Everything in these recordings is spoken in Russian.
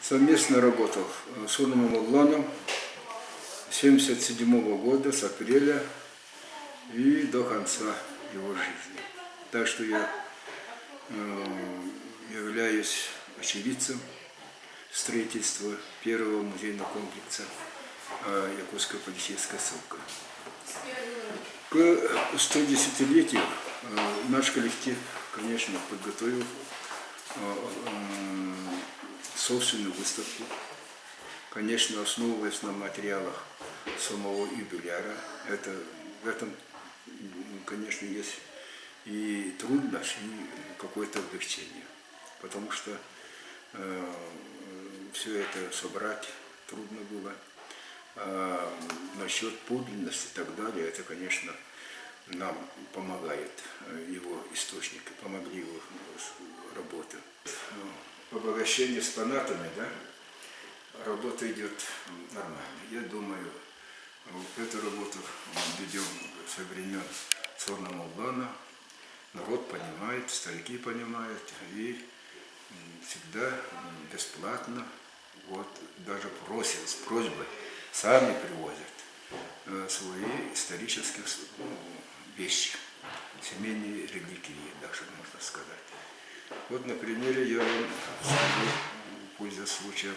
совместно работал с Урным Мавланом с 1977 года, с апреля и до конца его жизни. Так что я являюсь очевидцем строительства первого музейного комплекса Якутская полицейская ссылка. К 110-летию наш коллектив, конечно, подготовил собственную выставку, конечно, основываясь на материалах самого юбиляра. В этом, конечно, есть и трудность, и какое-то облегчение, потому что все это собрать трудно было. А насчет подлинности и так далее, это, конечно, нам помогает его источники, помогли его работы. Обогащение с экспонатами, да, работа идет нормально. Я думаю, эту работу ведем со времен Урного Мавлана. Народ понимает, старики понимают, и всегда бесплатно, вот, даже просят, с просьбой, сами привозят свои исторические вещи, семейные реликвии, даже можно сказать. Вот на примере я вам скажу, пользуясь случаем,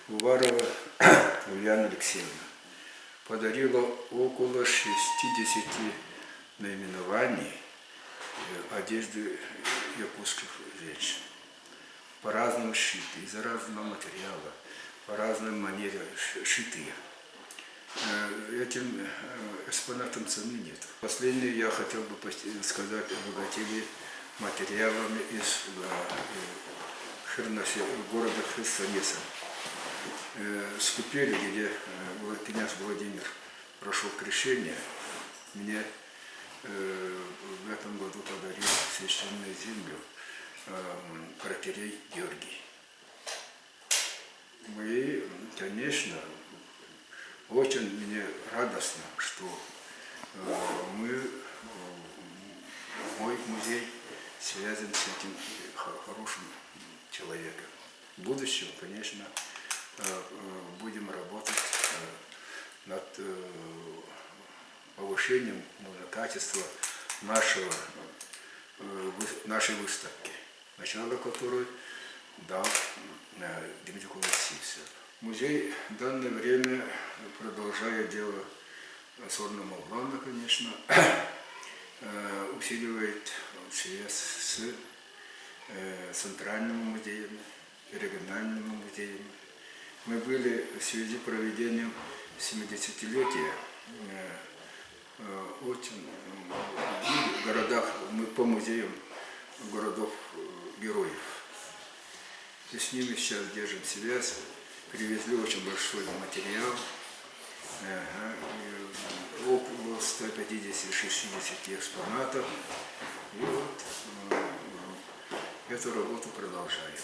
Уварова Ульяна Алексеевна подарила около 60 наименований одежды якутских женщин, по-разному шитые, из разного материала, по разной манере шитые. Этим экспонатам цены нет. Последнее я хотел бы сказать, обогатили материалами из города Херсонеса. Скупили, где князь Владимир прошел крещение, мне в этом году подарил священную землю протоиерей Георгий. И, конечно, очень мне радостно, что мой музей связан с этим хорошим человеком. В будущем, конечно, будем работать над повышением качества нашей выставки, начало которой дал Дмитрий Сивцев. Музей в данное время, продолжая дело с Урным Мавланом, конечно, усиливает связь с центральными музеями, региональными музеями. Мы были в связи с проведением 70-летия очень в городах, мы по музеям городов-героев. И с ними сейчас держим связь, привезли очень большой материал, около 150-60 экспонатов. И вот эту работу продолжаем.